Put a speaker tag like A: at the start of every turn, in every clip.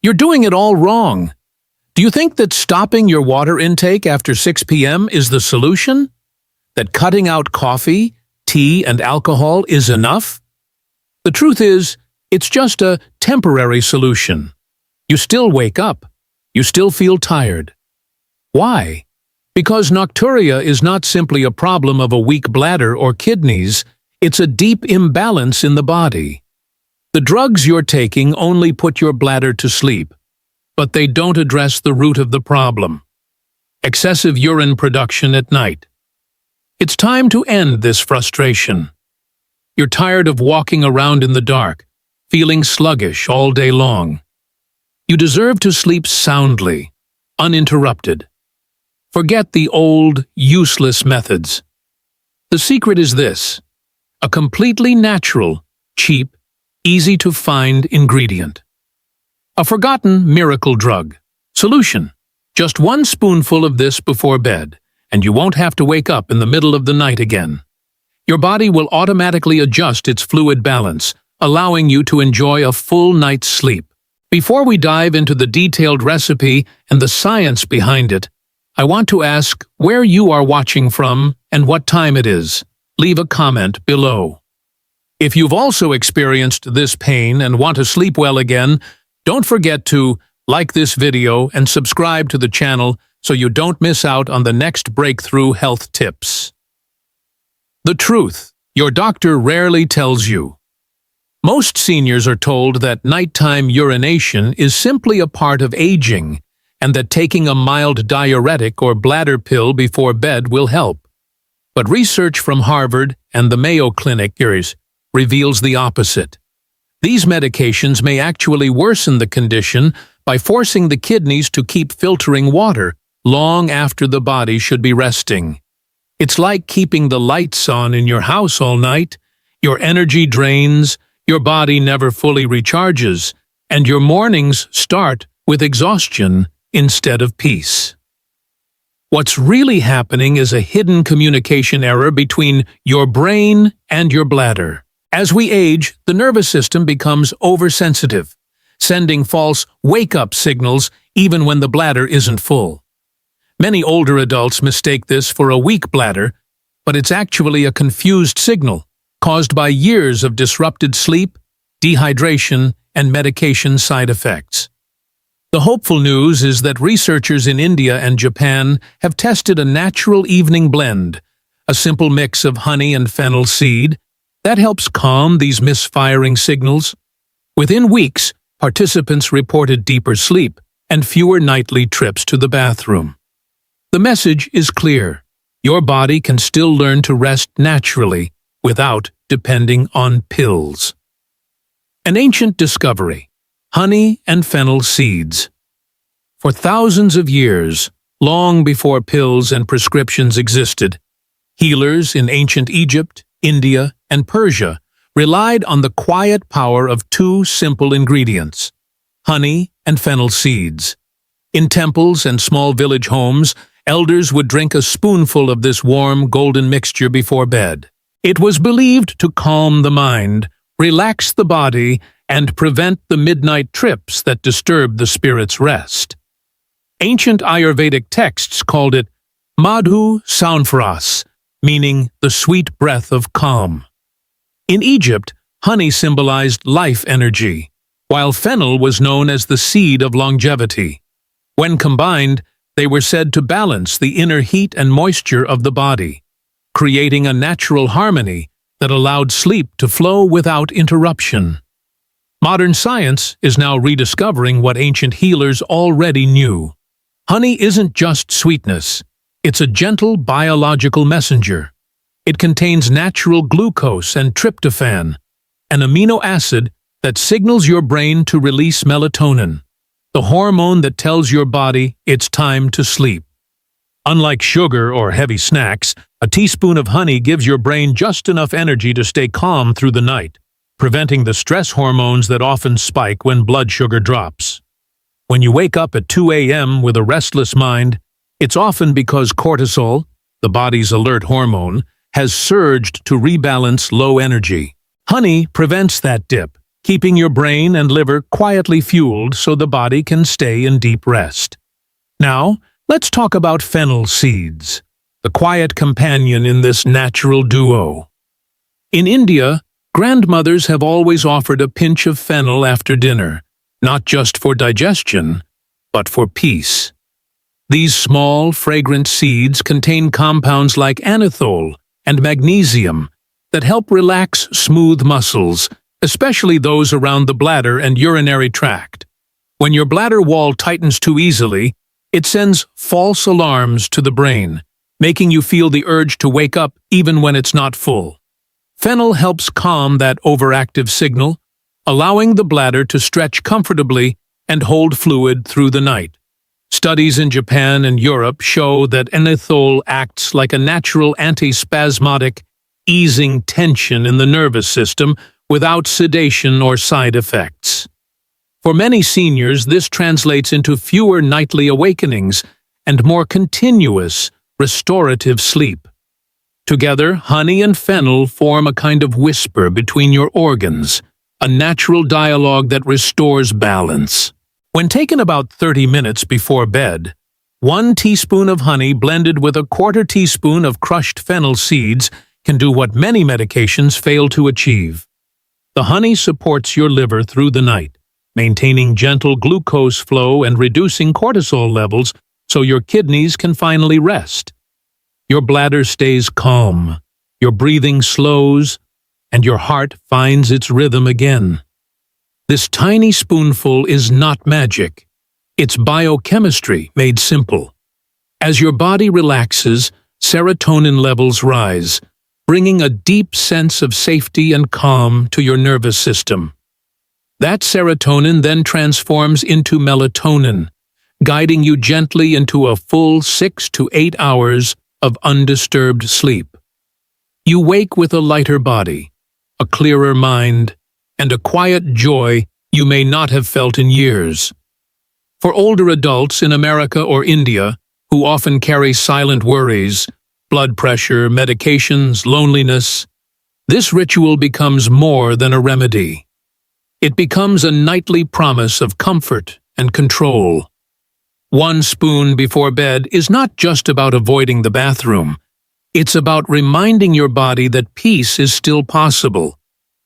A: You're doing it all wrong. Do you think that stopping your water intake after 6 p.m. is the solution? That cutting out coffee, tea, and alcohol is enough? The truth is, it's just a temporary solution. You still wake up. You still feel tired. Why? Because nocturia is not simply a problem of a weak bladder or kidneys, it's a deep imbalance in the body. The drugs you're taking only put your bladder to sleep, but they don't address the root of the problem: excessive urine production at night. It's time to end this frustration. You're tired of walking around in the dark, feeling sluggish all day long. You deserve to sleep soundly, uninterrupted. Forget the old, useless methods. The secret is this: a completely natural, cheap, easy-to-find ingredient. A forgotten miracle drug. Solution: just 1 spoonful of this before bed, and you won't have to wake up in the middle of the night again. Your body will automatically adjust its fluid balance, allowing you to enjoy a full night's sleep. Before we dive into the detailed recipe and the science behind it, I want to ask where you are watching from and what time it is. Leave a comment below. If you've also experienced this pain and want to sleep well again, don't forget to like this video and subscribe to the channel so you don't miss out on the next breakthrough health tips. The truth your doctor rarely tells you. Most seniors are told that nighttime urination is simply a part of aging and that taking a mild diuretic or bladder pill before bed will help. But research from Harvard and the Mayo Clinic reveals the opposite. These medications may actually worsen the condition by forcing the kidneys to keep filtering water long after the body should be resting. It's like keeping the lights on in your house all night. Your energy drains, your body never fully recharges, and your mornings start with exhaustion instead of peace. What's really happening is a hidden communication error between your brain and your bladder. As we age, the nervous system becomes oversensitive, sending false wake-up signals even when the bladder isn't full. Many older adults mistake this for a weak bladder, but it's actually a confused signal caused by years of disrupted sleep, dehydration, and medication side effects. The hopeful news is that researchers in India and Japan have tested a natural evening blend, a simple mix of honey and fennel seed, that helps calm these misfiring signals. Within weeks, participants reported deeper sleep and fewer nightly trips to the bathroom. The message is clear: your body can still learn to rest naturally without depending on pills. An ancient discovery: honey and fennel seeds. For thousands of years, long before pills and prescriptions existed, healers in ancient Egypt, India, and Persia relied on the quiet power of 2 simple ingredients: honey and fennel seeds. In temples and small village homes, elders would drink a spoonful of this warm, golden mixture before bed. It was believed to calm the mind, relax the body, and prevent the midnight trips that disturb the spirit's rest. Ancient Ayurvedic texts called it Madhu Saunfras, meaning the sweet breath of calm. In Egypt, honey symbolized life energy, while fennel was known as the seed of longevity. When combined, they were said to balance the inner heat and moisture of the body, creating a natural harmony that allowed sleep to flow without interruption. Modern science is now rediscovering what ancient healers already knew. Honey isn't just sweetness. It's a gentle biological messenger. It contains natural glucose and tryptophan, an amino acid that signals your brain to release melatonin, the hormone that tells your body it's time to sleep. Unlike sugar or heavy snacks, a teaspoon of honey gives your brain just enough energy to stay calm through the night, preventing the stress hormones that often spike when blood sugar drops. When you wake up at 2 a.m. with a restless mind, it's often because cortisol, the body's alert hormone, has surged to rebalance low energy. Honey prevents that dip, keeping your brain and liver quietly fueled so the body can stay in deep rest. Now, let's talk about fennel seeds, the quiet companion in this natural duo. In India, grandmothers have always offered a pinch of fennel after dinner, not just for digestion, but for peace. These small, fragrant seeds contain compounds like anethole and magnesium that help relax smooth muscles, especially those around the bladder and urinary tract. When your bladder wall tightens too easily, it sends false alarms to the brain, making you feel the urge to wake up even when it's not full. Fennel helps calm that overactive signal, allowing the bladder to stretch comfortably and hold fluid through the night. Studies in Japan and Europe show that anethole acts like a natural antispasmodic, easing tension in the nervous system without sedation or side effects. For many seniors, this translates into fewer nightly awakenings and more continuous, restorative sleep. Together, honey and fennel form a kind of whisper between your organs, a natural dialogue that restores balance. When taken about 30 minutes before bed, 1 teaspoon of honey blended with a 1/4 teaspoon of crushed fennel seeds can do what many medications fail to achieve. The honey supports your liver through the night, maintaining gentle glucose flow and reducing cortisol levels so your kidneys can finally rest. Your bladder stays calm, your breathing slows, and your heart finds its rhythm again. This tiny spoonful is not magic. It's biochemistry made simple. As your body relaxes, serotonin levels rise, bringing a deep sense of safety and calm to your nervous system. That serotonin then transforms into melatonin, guiding you gently into a full 6 to 8 hours of undisturbed sleep. You wake with a lighter body, a clearer mind, and a quiet joy you may not have felt in years. For older adults in America or India, who often carry silent worries, blood pressure, medications, loneliness, this ritual becomes more than a remedy. It becomes a nightly promise of comfort and control. 1 spoon before bed is not just about avoiding the bathroom. It's about reminding your body that peace is still possible,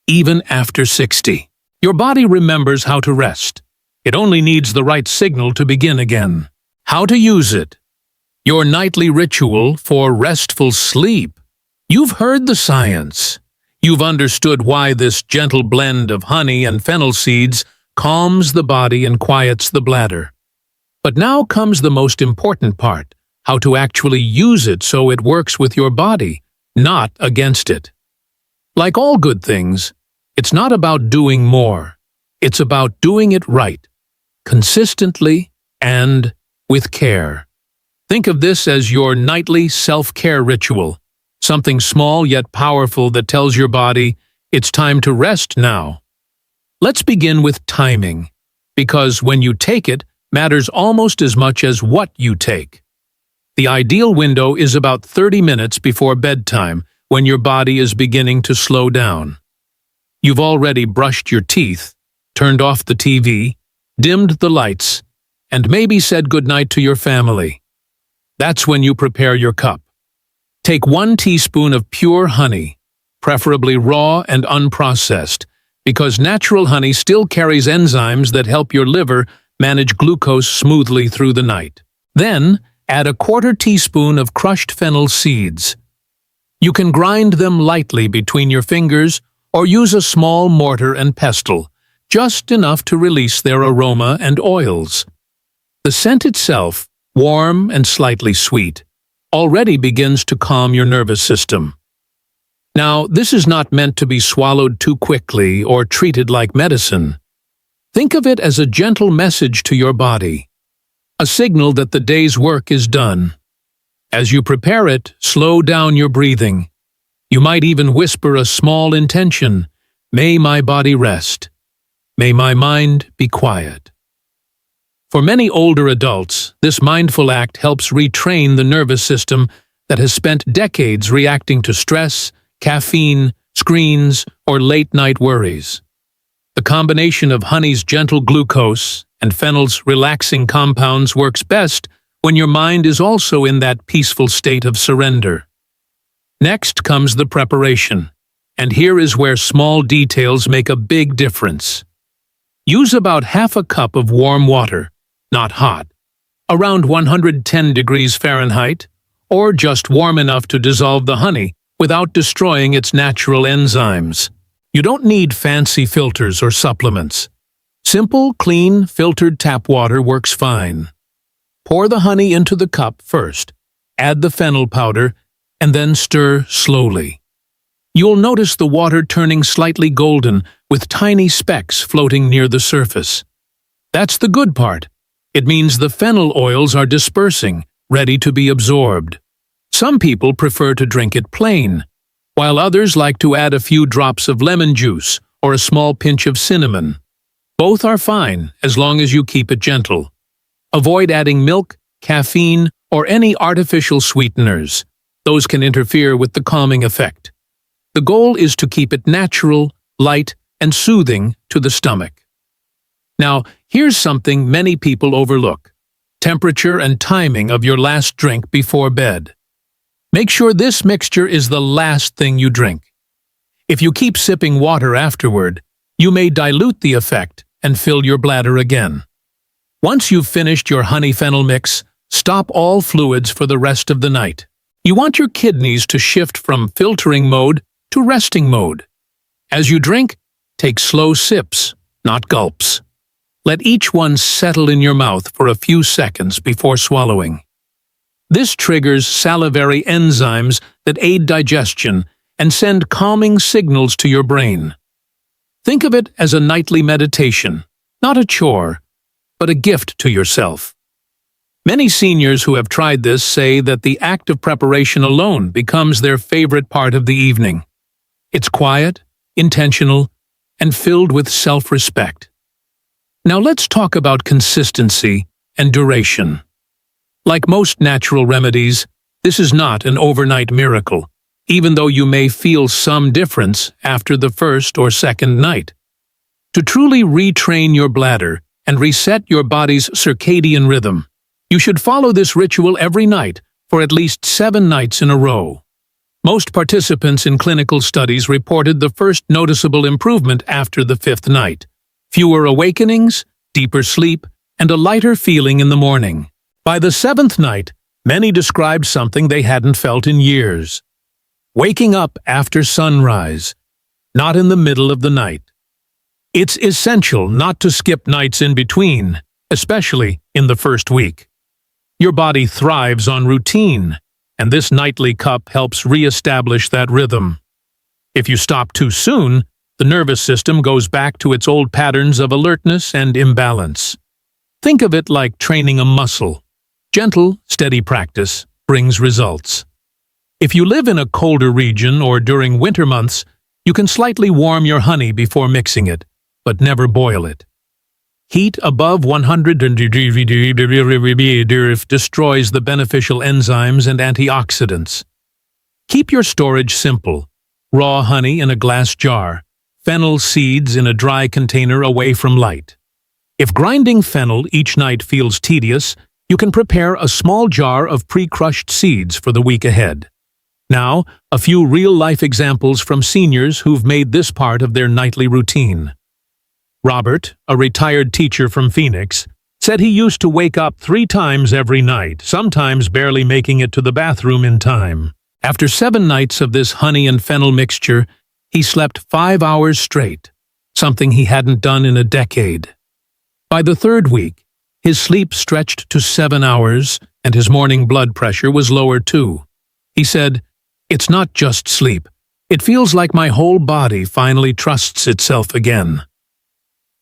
A: even after 60. Your body remembers how to rest. It only needs the right signal to begin again. How to use it? Your nightly ritual for restful sleep. You've heard the science. You've understood why this gentle blend of honey and fennel seeds calms the body and quiets the bladder. But now comes the most important part, how to actually use it so it works with your body, not against it. Like all good things, it's not about doing more. It's about doing it right, consistently and with care. Think of this as your nightly self-care ritual, something small yet powerful that tells your body, it's time to rest now. Let's begin with timing, because when you take it matters almost as much as what you take. The ideal window is about 30 minutes before bedtime, when your body is beginning to slow down. You've already brushed your teeth, turned off the TV, dimmed the lights, and maybe said goodnight to your family. That's when you prepare your cup. Take 1 teaspoon of pure honey, preferably raw and unprocessed, because natural honey still carries enzymes that help your liver manage glucose smoothly through the night. Then, add a 1/4 teaspoon of crushed fennel seeds. You can grind them lightly between your fingers or use a small mortar and pestle, just enough to release their aroma and oils. The scent itself, warm and slightly sweet, already begins to calm your nervous system. Now, this is not meant to be swallowed too quickly or treated like medicine. Think of it as a gentle message to your body, a signal that the day's work is done. As you prepare it, slow down your breathing. You might even whisper a small intention, "May my body rest. May my mind be quiet." For many older adults, this mindful act helps retrain the nervous system that has spent decades reacting to stress, caffeine, screens, or late-night worries. The combination of honey's gentle glucose and fennel's relaxing compounds works best when your mind is also in that peaceful state of surrender. Next comes the preparation, and here is where small details make a big difference. Use about half a cup of warm water, not hot, around 110 degrees Fahrenheit, or just warm enough to dissolve the honey without destroying its natural enzymes. You don't need fancy filters or supplements. Simple, clean, filtered tap water works fine. Pour the honey into the cup first, add the fennel powder, and then stir slowly. You'll notice the water turning slightly golden with tiny specks floating near the surface. That's the good part. It means the fennel oils are dispersing, ready to be absorbed. Some people prefer to drink it plain, while others like to add a few drops of lemon juice or a small pinch of cinnamon. Both are fine as long as you keep it gentle. Avoid adding milk, caffeine, or any artificial sweeteners. Those can interfere with the calming effect. The goal is to keep it natural, light, and soothing to the stomach. Now, here's something many people overlook: temperature and timing of your last drink before bed. Make sure this mixture is the last thing you drink. If you keep sipping water afterward, you may dilute the effect and fill your bladder again. Once you've finished your honey-fennel mix, stop all fluids for the rest of the night. You want your kidneys to shift from filtering mode to resting mode. As you drink, take slow sips, not gulps. Let each one settle in your mouth for a few seconds before swallowing. This triggers salivary enzymes that aid digestion and send calming signals to your brain. Think of it as a nightly meditation, not a chore, but a gift to yourself. Many seniors who have tried this say that the act of preparation alone becomes their favorite part of the evening. It's quiet, intentional, and filled with self-respect. Now let's talk about consistency and duration. Like most natural remedies, this is not an overnight miracle, even though you may feel some difference after the first or second night. To truly retrain your bladder and reset your body's circadian rhythm, you should follow this ritual every night for at least 7 nights in a row. Most participants in clinical studies reported the first noticeable improvement after the 5th night: fewer awakenings, deeper sleep, and a lighter feeling in the morning. By the 7th night, many described something they hadn't felt in years: waking up after sunrise, not in the middle of the night. It's essential not to skip nights in between, especially in the first week. Your body thrives on routine, and this nightly cup helps re-establish that rhythm. If you stop too soon, the nervous system goes back to its old patterns of alertness and imbalance. Think of it like training a muscle. Gentle, steady practice brings results. If you live in a colder region or during winter months, you can slightly warm your honey before mixing it, but never boil it. Heat above 100 degrees destroys the beneficial enzymes and antioxidants. Keep your storage simple: raw honey in a glass jar, fennel seeds in a dry container away from light. If grinding fennel each night feels tedious, you can prepare a small jar of pre-crushed seeds for the week ahead. Now, a few real-life examples from seniors who've made this part of their nightly routine. Robert, a retired teacher from Phoenix, said he used to wake up 3 times every night, sometimes barely making it to the bathroom in time. After 7 nights of this honey and fennel mixture, he slept 5 hours straight, something he hadn't done in a decade. By the 3rd week, his sleep stretched to 7 hours, and his morning blood pressure was lower too. He said, "It's not just sleep. It feels like my whole body finally trusts itself again."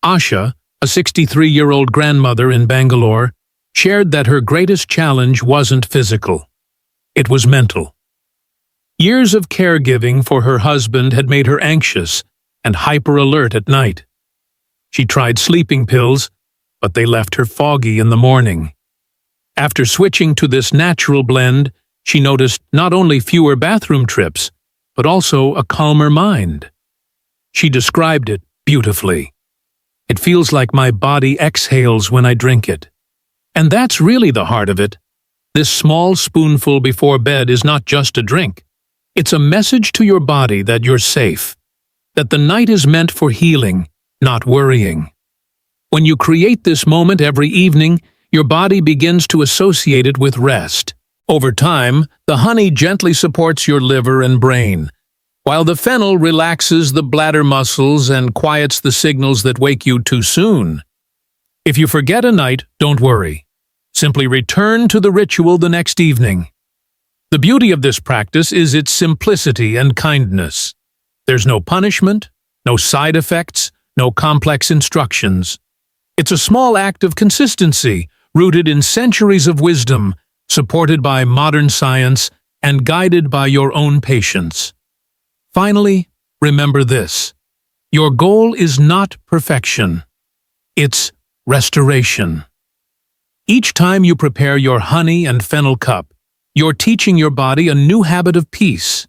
A: Asha, a 63-year-old grandmother in Bangalore, shared that her greatest challenge wasn't physical. It was mental. Years of caregiving for her husband had made her anxious and hyper-alert at night. She tried sleeping pills, but they left her foggy in the morning. After switching to this natural blend, she noticed not only fewer bathroom trips, but also a calmer mind. She described it beautifully. It feels like my body exhales when I drink it. And that's really the heart of it. This small spoonful before bed is not just a drink. It's a message to your body that you're safe, that the night is meant for healing, not worrying. When you create this moment every evening, your body begins to associate it with rest. Over time, the honey gently supports your liver and brain, while the fennel relaxes the bladder muscles and quiets the signals that wake you too soon. If you forget a night, don't worry. Simply return to the ritual the next evening. The beauty of this practice is its simplicity and kindness. There's no punishment, no side effects, no complex instructions. It's a small act of consistency, rooted in centuries of wisdom, supported by modern science, and guided by your own patience. Finally, remember this. Your goal is not perfection. It's restoration. Each time you prepare your honey and fennel cup, you're teaching your body a new habit of peace.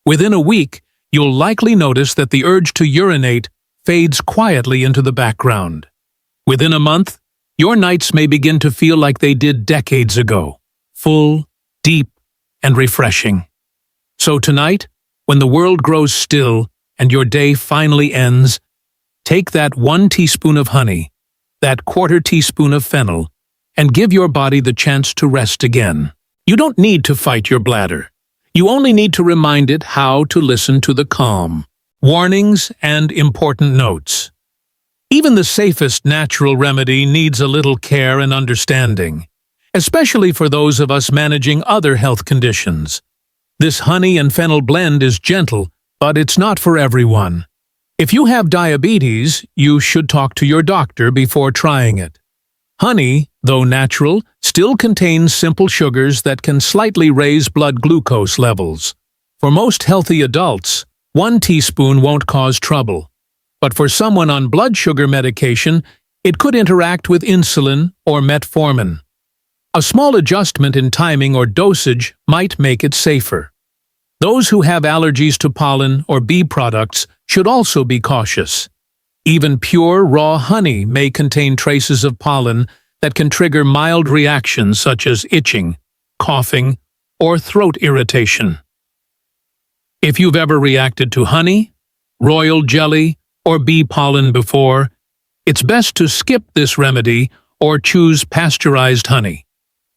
A: Within a week, you'll likely notice that the urge to urinate fades quietly into the background. Within a month, your nights may begin to feel like they did decades ago, full, deep, and refreshing. So tonight, when the world grows still and your day finally ends, take that 1 teaspoon of honey, that 1/4 teaspoon of fennel, and give your body the chance to rest again. You don't need to fight your bladder. You only need to remind it how to listen to the calm, warnings, and important notes. Even the safest natural remedy needs a little care and understanding, especially for those of us managing other health conditions. This honey and fennel blend is gentle, but it's not for everyone. If you have diabetes, you should talk to your doctor before trying it. Honey, though natural, still contains simple sugars that can slightly raise blood glucose levels. For most healthy adults, 1 teaspoon won't cause trouble. But for someone on blood sugar medication, it could interact with insulin or metformin. A small adjustment in timing or dosage might make it safer. Those who have allergies to pollen or bee products should also be cautious. Even pure raw honey may contain traces of pollen that can trigger mild reactions such as itching, coughing, or throat irritation. If you've ever reacted to honey, royal jelly, or bee pollen before, it's best to skip this remedy or choose pasteurized honey,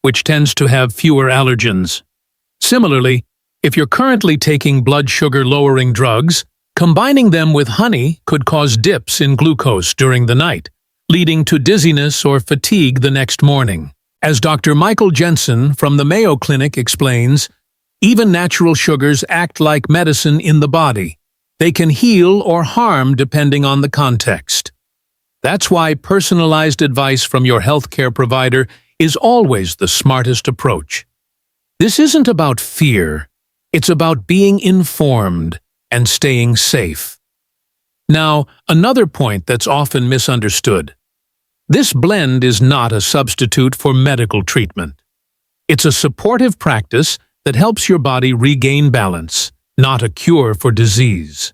A: which tends to have fewer allergens. Similarly, if you're currently taking blood sugar-lowering drugs, combining them with honey could cause dips in glucose during the night, leading to dizziness or fatigue the next morning. As Dr. Michael Jensen from the Mayo Clinic explains, even natural sugars act like medicine in the body. They can heal or harm depending on the context. That's why personalized advice from your healthcare provider is always the smartest approach. This isn't about fear. It's about being informed and staying safe. Now, another point that's often misunderstood. This blend is not a substitute for medical treatment. It's a supportive practice that helps your body regain balance, not a cure for disease.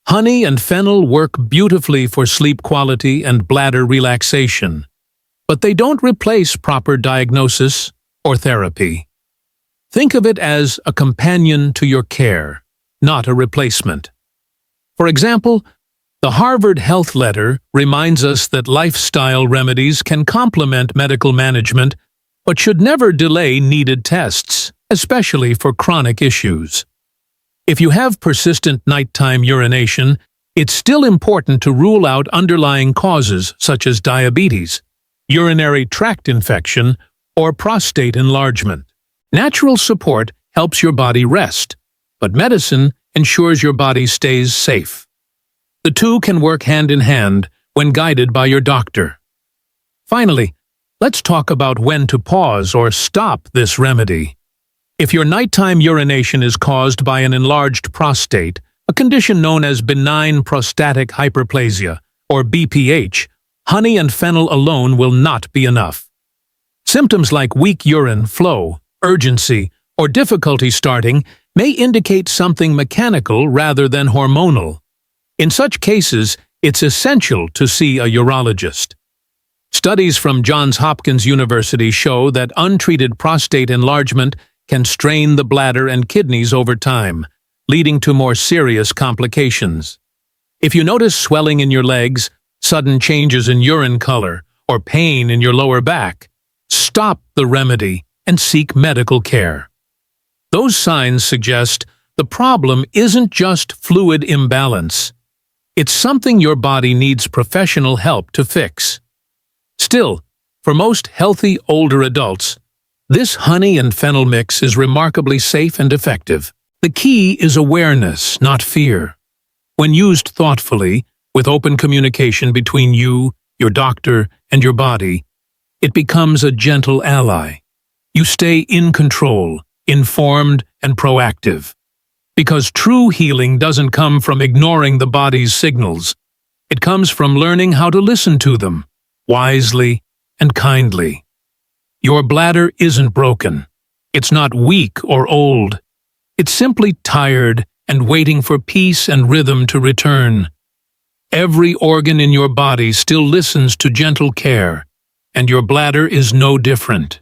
A: Honey and fennel work beautifully for sleep quality and bladder relaxation, but they don't replace proper diagnosis or therapy. Think of it as a companion to your care, not a replacement. For example, the Harvard Health Letter reminds us that lifestyle remedies can complement medical management, but should never delay needed tests, especially for chronic issues. If you have persistent nighttime urination, it's still important to rule out underlying causes such as diabetes, urinary tract infection, or prostate enlargement. Natural support helps your body rest, but medicine ensures your body stays safe. The two can work hand in hand when guided by your doctor. Finally, let's talk about when to pause or stop this remedy. If your nighttime urination is caused by an enlarged prostate, a condition known as benign prostatic hyperplasia, or BPH, honey and fennel alone will not be enough. Symptoms like weak urine flow, urgency, or difficulty starting may indicate something mechanical rather than hormonal. In such cases, it's essential to see a urologist. Studies from Johns Hopkins University show that untreated prostate enlargement can strain the bladder and kidneys over time, leading to more serious complications. If you notice swelling in your legs, sudden changes in urine color, or pain in your lower back, stop the remedy and seek medical care. Those signs suggest the problem isn't just fluid imbalance. It's something your body needs professional help to fix. Still, for most healthy older adults, this honey and fennel mix is remarkably safe and effective. The key is awareness, not fear. When used thoughtfully, with open communication between you, your doctor, and your body, it becomes a gentle ally. You stay in control, informed, and proactive. Because true healing doesn't come from ignoring the body's signals. It comes from learning how to listen to them, wisely and kindly. Your bladder isn't broken. It's not weak or old. It's simply tired and waiting for peace and rhythm to return. Every organ in your body still listens to gentle care, and your bladder is no different.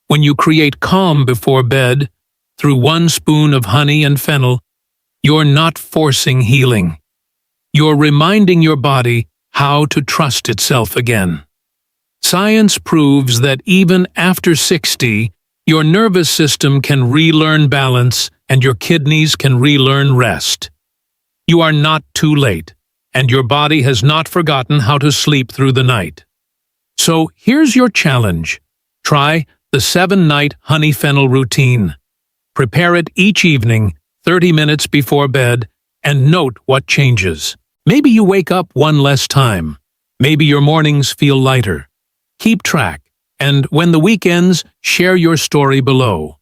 A: When you create calm before bed, through 1 spoon of honey and fennel, you're not forcing healing. You're reminding your body how to trust itself again. Science proves that even after 60, your nervous system can relearn balance and your kidneys can relearn rest. You are not too late, and your body has not forgotten how to sleep through the night. So here's your challenge. Try the 7-night honey fennel routine. Prepare it each evening, 30 minutes before bed, and note what changes. Maybe you wake up one less time. Maybe your mornings feel lighter. Keep track, and when the week ends, share your story below.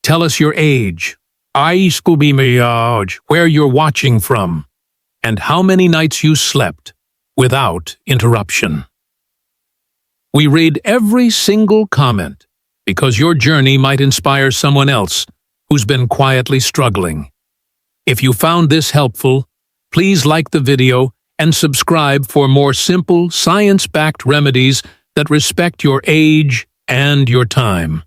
A: Tell us your age, where you're watching from, and how many nights you slept without interruption. We read every single comment because your journey might inspire someone else who's been quietly struggling. If you found this helpful, please like the video and subscribe for more simple, science-backed remedies that respect your age and your time.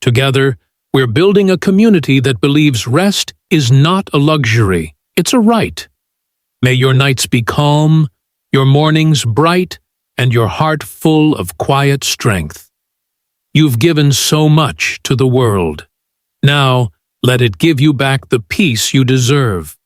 A: Together, we're building a community that believes rest is not a luxury, it's a right. May your nights be calm, your mornings bright, and your heart full of quiet strength. You've given so much to the world. Now, let it give you back the peace you deserve.